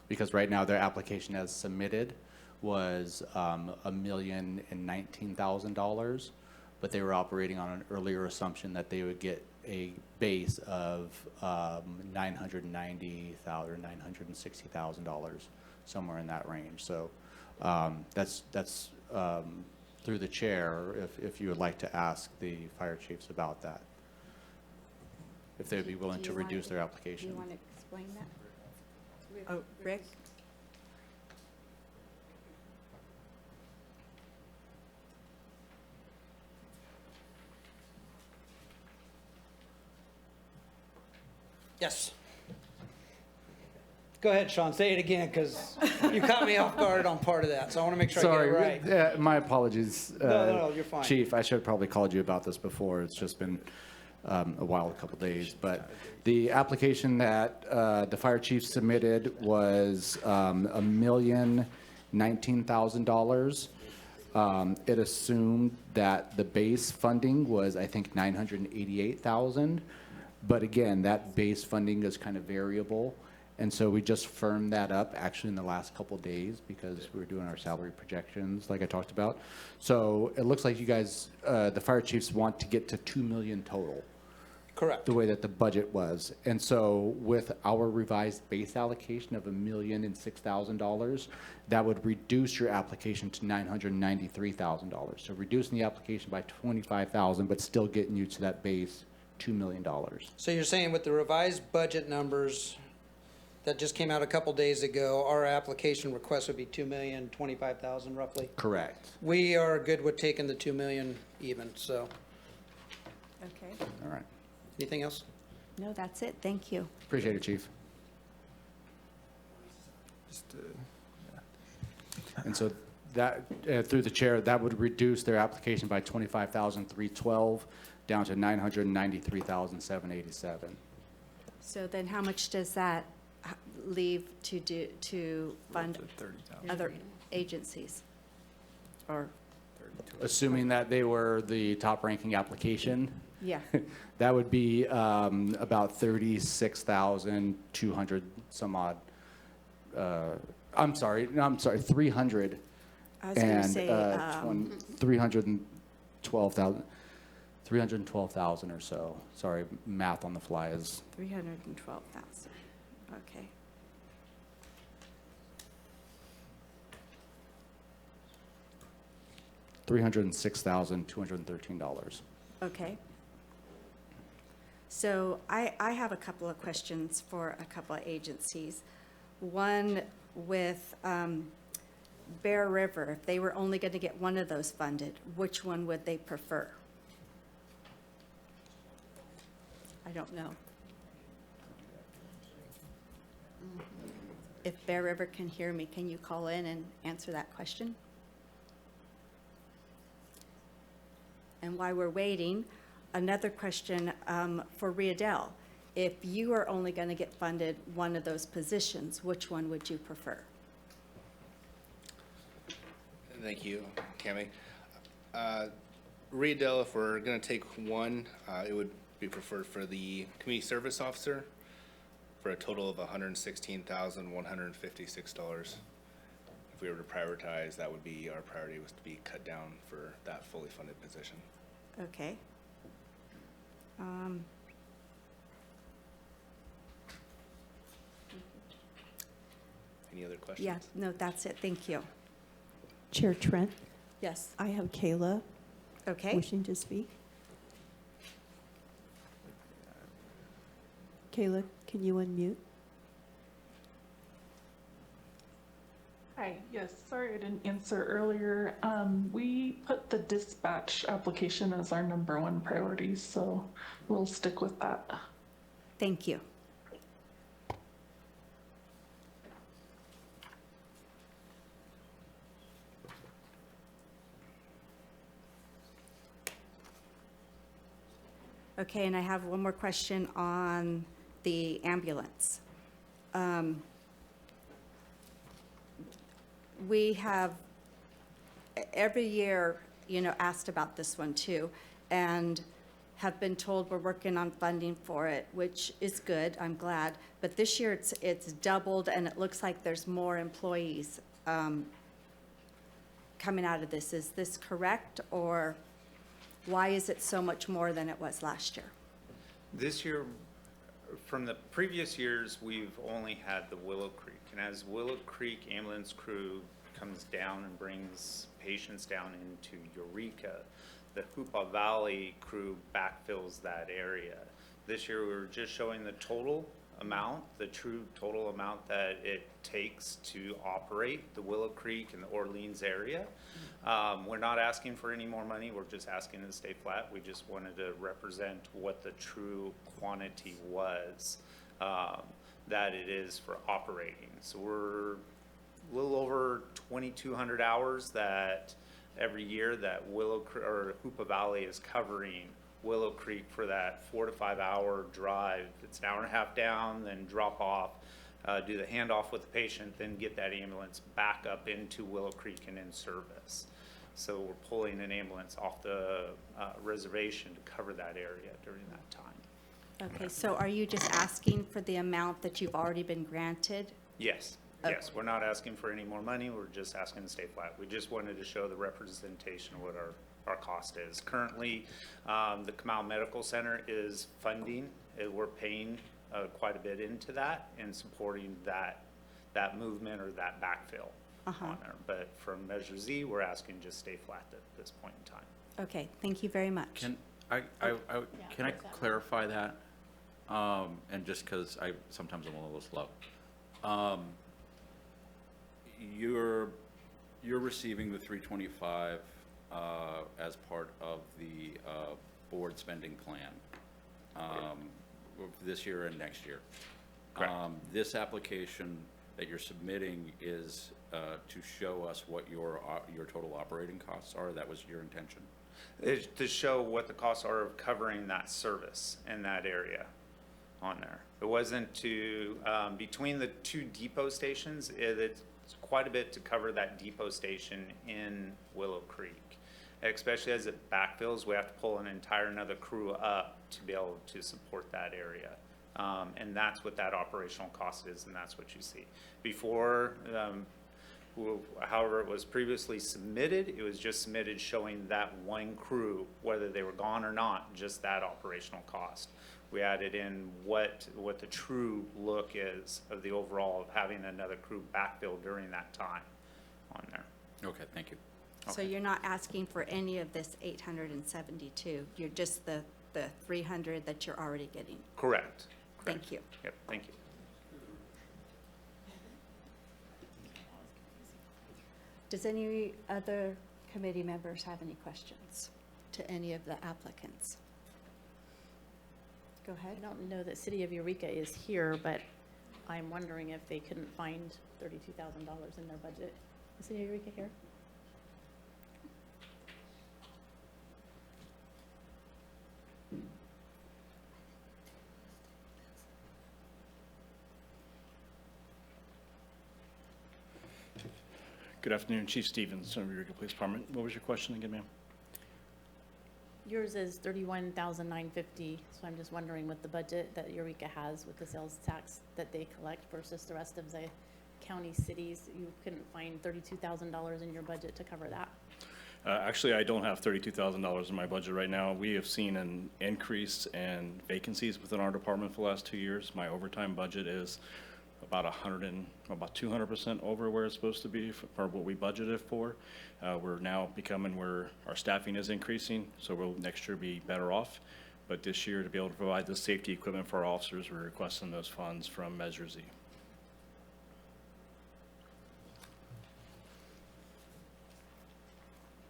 Because right now their application as submitted was $1,019,000, but they were operating on an earlier assumption that they would get a base of $990,000 or $960,000, somewhere in that range. So that's through the chair, if you would like to ask the fire chiefs about that, if they would be willing to reduce their application. Do you want to explain that? Oh, Rick? Yes. Go ahead, Sean, say it again, because you caught me off guard on part of that, so I want to make sure I get it right. My apologies. No, you're fine. Chief, I should have probably called you about this before. It's just been a while, a couple days. But the application that the fire chief submitted was $1,019,000. It assumed that the base funding was, I think, $988,000. But again, that base funding is kind of variable. And so we just firmed that up actually in the last couple of days because we were doing our salary projections like I talked about. So it looks like you guys, the fire chiefs want to get to 2 million total. Correct. The way that the budget was. And so with our revised base allocation of $1,006,000, that would reduce your application to $993,000. So reducing the application by $25,000, but still getting you to that base $2 million. So you're saying with the revised budget numbers that just came out a couple days ago, our application request would be $2,025,000 roughly? Correct. We are good with taking the 2 million even, so. Okay. All right. Anything else? No, that's it. Thank you. Appreciate it, Chief. And so that, through the chair, that would reduce their application by $25,312 down to $993,787. So then how much does that leave to fund other agencies? Or, Assuming that they were the top ranking application, yeah, that would be about 36,200 some odd. I'm sorry, 300. I was going to say, 312,000 or so. Sorry, math on the fly is. 312,000. Okay. $306,213. Okay. So I have a couple of questions for a couple of agencies. One, with Bear River, if they were only going to get one of those funded, which one would they prefer? I don't know. If Bear River can hear me, can you call in and answer that question? And while we're waiting, another question for Riadel. If you are only going to get funded one of those positions, which one would you prefer? Thank you, Cami. Riadel, if we're going to take one, it would be preferred for the community service officer for a total of $116,156. If we were to prioritize, that would be our priority, was to be cut down for that fully funded position. Okay. Any other questions? Yeah, no, that's it. Thank you. Chair Trent, Yes. I have Kayla Okay. wishing to speak. Kayla, can you unmute? Hi, yes, sorry I didn't answer earlier. We put the dispatch application as our #1 priority, so we'll stick with that. Thank you. Okay, and I have one more question on the ambulance. We have every year, asked about this one too, and have been told we're working on funding for it, which is good, I'm glad. But this year it's doubled, and it looks like there's more employees coming out of this. Is this correct, or why is it so much more than it was last year? This year, from the previous years, we've only had the Willow Creek. And as Willow Creek ambulance crew comes down and brings patients down into Eureka, the Hoopa Valley crew backfills that area. This year, we were just showing the total amount, the true total amount that it takes to operate the Willow Creek and the Orleans area. We're not asking for any more money. We're just asking to stay flat. We just wanted to represent what the true quantity was that it is for operating. So we're a little over 2,200 hours that every year that Hoopa Valley is covering Willow Creek for that 4 to 5 hour drive. It's an hour and a half down, then drop off, do the handoff with the patient, then get that ambulance back up into Willow Creek and in service. So we're pulling an ambulance off the reservation to cover that area during that time. Okay, so are you just asking for the amount that you've already been granted? Yes, yes, we're not asking for any more money. We're just asking to stay flat. We just wanted to show the representation of what our cost is. Currently, the Kamau Medical Center is funding. We're paying quite a bit into that and supporting that movement or that backfill on there. But from Measure Z, we're asking just stay flat at this point in time. Okay, thank you very much. Can I clarify that? And just because sometimes I'm a little slow. You're receiving the 325 as part of the board spending plan this year and next year. Correct. This application that you're submitting is to show us what your total operating costs are. That was your intention? It's to show what the costs are of covering that service in that area on there. It wasn't to, between the two depot stations, it's quite a bit to cover that depot station in Willow Creek. Especially as it backfills, we have to pull an entire another crew up to be able to support that area. And that's what that operational cost is, and that's what you see. Before, however it was previously submitted, it was just submitted showing that one crew, whether they were gone or not, just that operational cost. We added in what the true look is of the overall of having another crew backfill during that time on there. Okay, thank you. So you're not asking for any of this 872, you're just the 300 that you're already getting? Correct. Thank you. Yep, thank you. Does any other committee members have any questions to any of the applicants? Go ahead. I don't know that City of Eureka is here, but I'm wondering if they couldn't find $32,000 in their budget. Is City of Eureka here? Good afternoon, Chief Stevens, from Eureka Police Department. What was your question again, ma'am? Yours is $31,950, so I'm just wondering what the budget that Eureka has with the sales tax that they collect versus the rest of the county cities. You couldn't find $32,000 in your budget to cover that? Actually, I don't have $32,000 in my budget right now. We have seen an increase in vacancies within our department for the last 2 years. My overtime budget is about 200% over where it's supposed to be for what we budgeted for. We're now becoming where our staffing is increasing, so we'll next year be better off. But this year, to be able to provide the safety equipment for our officers, we're requesting those funds from Measure Z.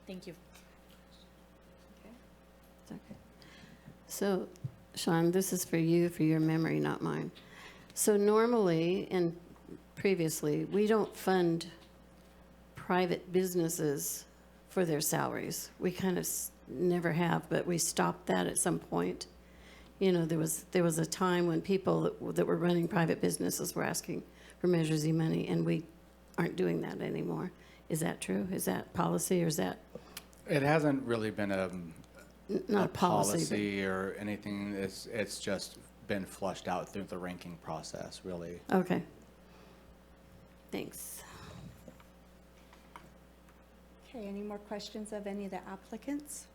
Thank you. It's okay. So, Sean, this is for you, for your memory, not mine. So normally, and previously, we don't fund private businesses for their salaries. We kind of never have, but we stopped that at some point. You know, there was a time when people that were running private businesses were asking for Measure Z money, and we aren't doing that anymore. Is that true? Is that policy, or is that? It hasn't really been Not a policy, policy or anything. It's just been flushed out through the ranking process, really. Okay. Thanks. Okay, any more questions of any of the applicants?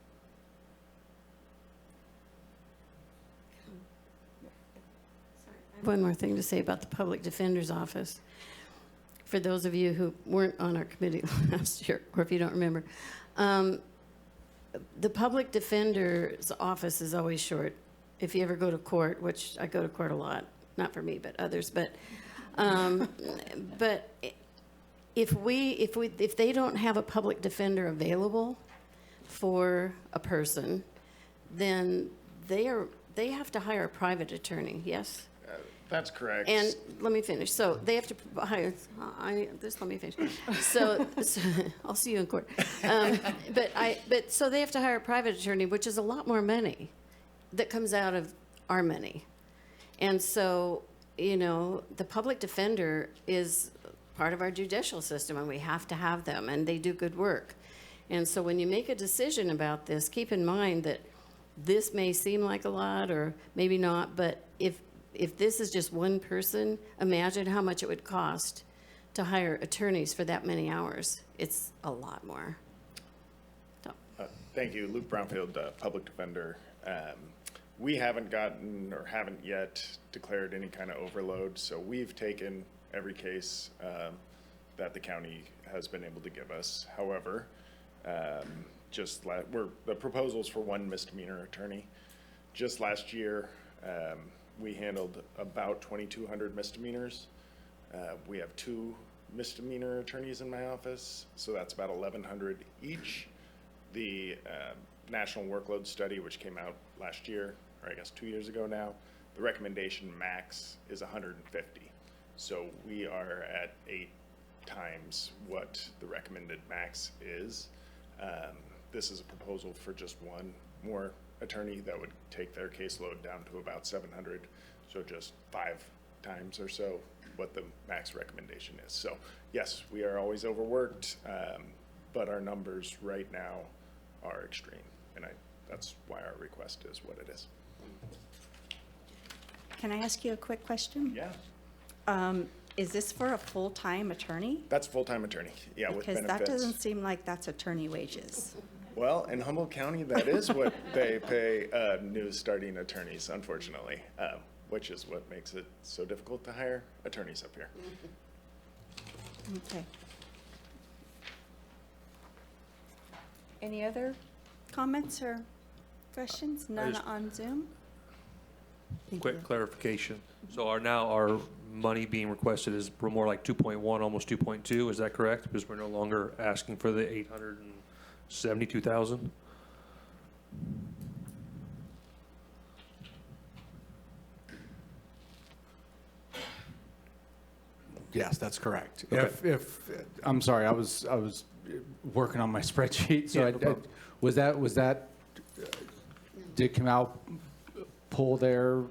One more thing to say about the Public Defender's Office. For those of you who weren't on our committee last year, or if you don't remember, the Public Defender's Office is always short. If you ever go to court, which I go to court a lot, not for me, but others, but if they don't have a public defender available for a person, then they have to hire a private attorney, yes? That's correct. And let me finish. So they have to hire, let me finish. So I'll see you in court. So they have to hire a private attorney, which is a lot more money that comes out of our money. And so, you know, the public defender is part of our judicial system, and we have to have them, and they do good work. And so when you make a decision about this, keep in mind that this may seem like a lot or maybe not, but if this is just one person, imagine how much it would cost to hire attorneys for that many hours. It's a lot more. So. Thank you, Luke Brownfield, Public Defender. We haven't gotten or haven't yet declared any kind of overload, so we've taken every case that the county has been able to give us. However, the proposals for one misdemeanor attorney. Just last year, we handled about 2,200 misdemeanors. We have 2 misdemeanor attorneys in my office, so that's about 1,100 each. The national workload study, which came out last year, or I guess 2 years ago now, the recommendation max is 150. So we are at 8 times what the recommended max is. This is a proposal for just one more attorney that would take their caseload down to about 700, so just 5 times or so what the max recommendation is. So yes, we are always overworked, but our numbers right now are extreme, and that's why our request is what it is. Can I ask you a quick question? Yeah. Is this for a full-time attorney? That's a full-time attorney, yeah, with benefits. Because that doesn't seem like that's attorney wages. Well, in Humboldt County, that is what they pay new starting attorneys, unfortunately, which is what makes it so difficult to hire attorneys up here. Okay. Any other comments or questions? None on Zoom? Quick clarification. So our money being requested is more like 2.1, almost 2.2, is that correct? Because we're no longer asking for the 872,000? Yes, that's correct. Okay. I'm sorry, I was working on my spreadsheet, so Yeah, no problem. was that, did Canal pull their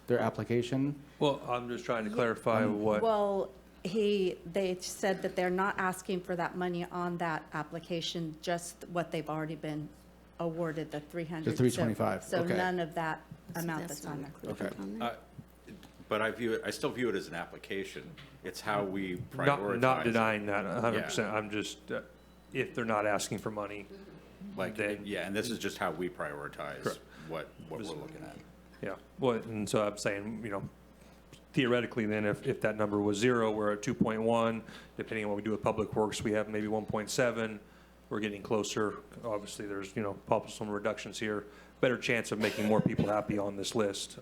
application? Well, I'm just trying to clarify what, Well, they said that they're not asking for that money on that application, just what they've already been awarded, the 300. The 325, So okay. none of that amount that's on there. Okay. But I still view it as an application. It's how we prioritize. not denying that 100%. Yeah. I'm just, if they're not asking for money, Like, then, yeah, and this is just how we prioritize Correct. what we're looking at. yeah. Well, and so I'm saying, theoretically then, if that number was 0, we're at 2.1. Depending on what we do with Public Works, we have maybe 1.7. We're getting closer. Obviously, there's, probably some reductions here. Better chance of making more people happy on this list.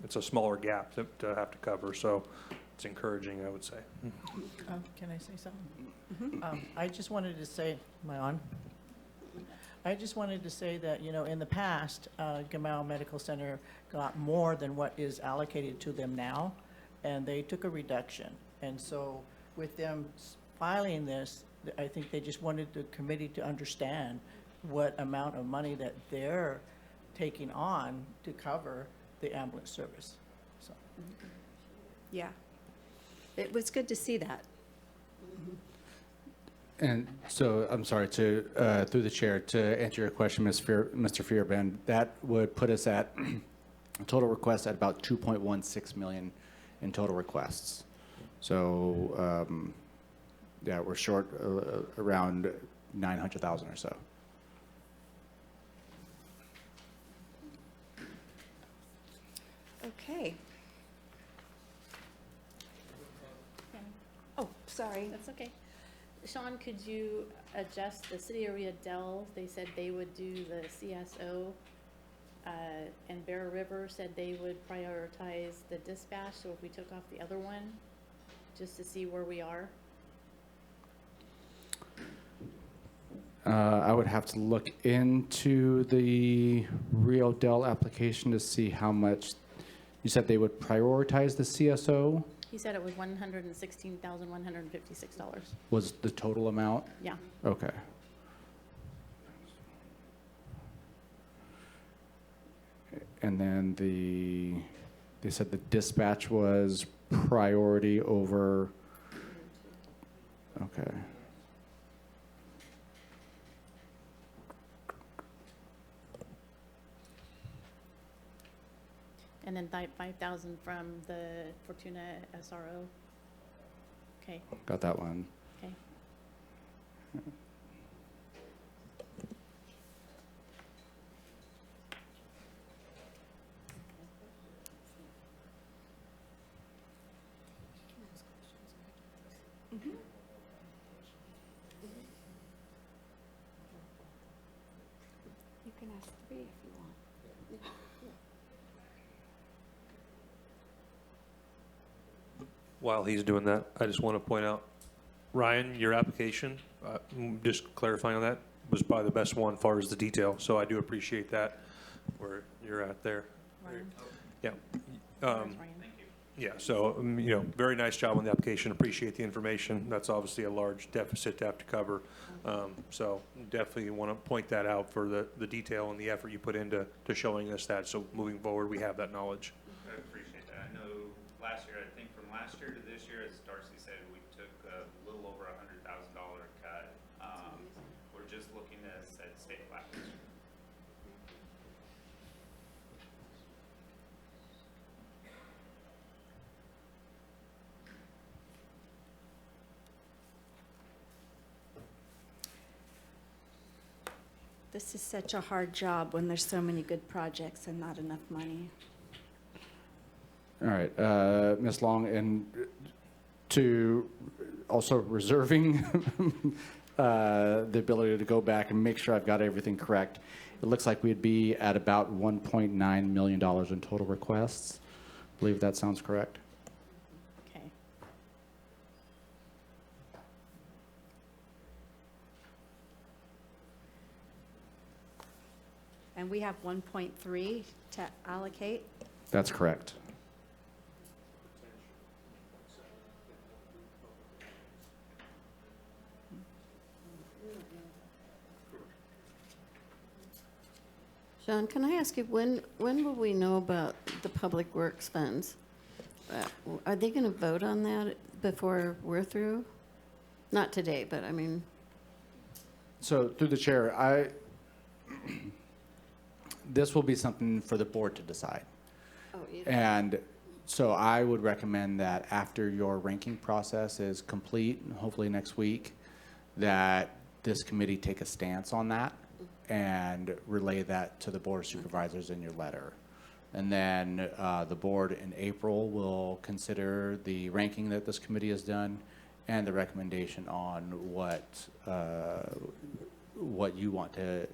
It's a smaller gap to have to cover, so it's encouraging, I would say. Can I say something? I just wanted to say, am I on? I just wanted to say that, in the past, Gamal Medical Center got more than what is allocated to them now, and they took a reduction. And so with them filing this, I think they just wanted the committee to understand what amount of money that they're taking on to cover the ambulance service. So. Yeah. It was good to see that. And so, I'm sorry, through the chair, to answer your question, Mr. Fearband, that would put us at a total request at about 2.16 million in total requests. So, yeah, we're short around 900,000 or so. Okay. Oh, sorry. That's okay. Sean, could you adjust the City of Riadell? They said they would do the CSO, and Bear River said they would prioritize the dispatch, so if we took off the other one, just to see where we are. I would have to look into the Rio Del application to see how much, you said they would prioritize the CSO, He said it was $116,156. was the total amount? Yeah. Okay. And then they said the dispatch was priority over, okay. And then 5,000 from the Fortuna SRO. Okay, Got that one. okay. You can ask 3 if you want. While he's doing that, I just want to point out, Ryan, your application, just clarifying on that, was probably the best one as far as the detail, so I do appreciate that, where you're at there. Ryan. Yeah. Where's Ryan? Yeah, so, very nice job on the application, appreciate the information. That's obviously a large deficit to have to cover. So definitely want to point that out for the detail and the effort you put into showing us that. So moving forward, we have that knowledge. I appreciate that. I know last year, I think from last year to this year, as Darcy said, we took a little over $100,000 cut. We're just looking to set state flat this year. This is such a hard job when there's so many good projects and not enough money. All right, Ms. Long, and to also reserving the ability to go back and make sure I've got everything correct, it looks like we'd be at about $1.9 million in total requests. I believe that sounds correct. And we have 1.3 to allocate. That's correct. John, can I ask you, when will we know about the public works funds? Are they going to vote on that before we're through? Not today, but I mean, So through the chair, this will be something for the board to decide. oh, you And so I would recommend that after your ranking process is complete, hopefully next week, that this committee take a stance on that and relay that to the board of supervisors in your letter. And then the board in April will consider the ranking that this committee has done and the recommendation on what you want to,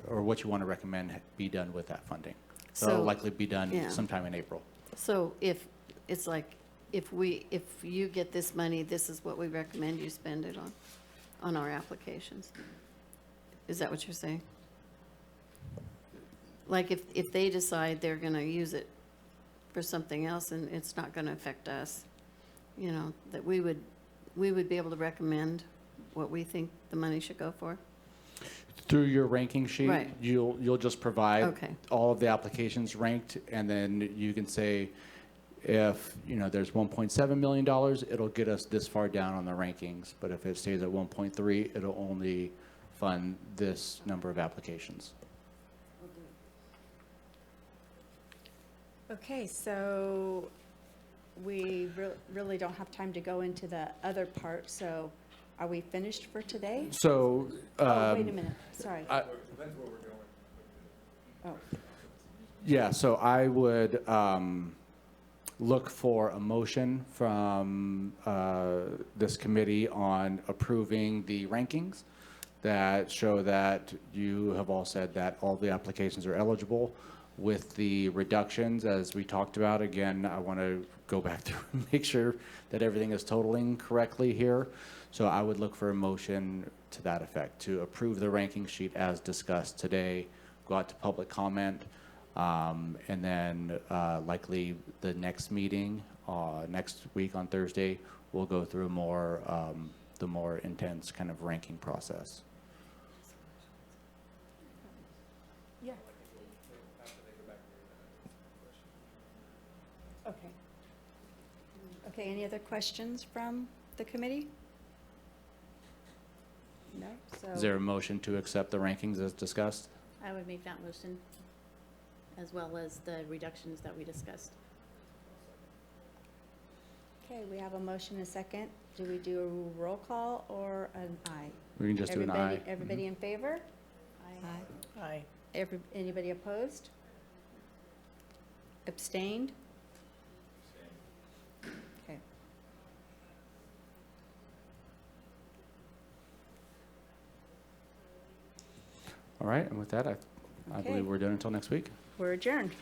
or what you want to recommend be done with that funding. So it'll likely be done yeah. sometime in April. So if, it's like, if you get this money, this is what we recommend you spend it on our applications. Is that what you're saying? Like if they decide they're gonna use it for something else and it's not gonna affect us, you know, that we would be able to recommend what we think the money should go for? Through your ranking sheet, Right. you'll just provide Okay. all of the applications ranked, and then you can say, if, there's $1.7 million, it'll get us this far down on the rankings, but if it stays at 1.3, it'll only fund this number of applications. Okay, so we really don't have time to go into the other part, so are we finished for today? So, Oh, wait a minute, sorry. Oh, Yeah, so I would look for a motion from this committee on approving the rankings that show that you have all said that all the applications are eligible with the reductions, as we talked about. Again, I want to go back through and make sure that everything is totaling correctly here. So I would look for a motion to that effect, to approve the ranking sheet as discussed today, go out to public comment, and then likely the next meeting, next week on Thursday, we'll go through the more intense kind of ranking process. Yeah. Okay. Okay, any other questions from the committee? No? Is So, there a motion to accept the rankings as discussed? I would make that motion, as well as the reductions that we discussed. okay, we have a motion, a second. Do we do a roll call or an aye? We can just do an aye. Everybody in favor? Aye. Aye. Anybody opposed? Abstained? Okay. All right, and with that, I Okay. believe we're done until next week. We're adjourned.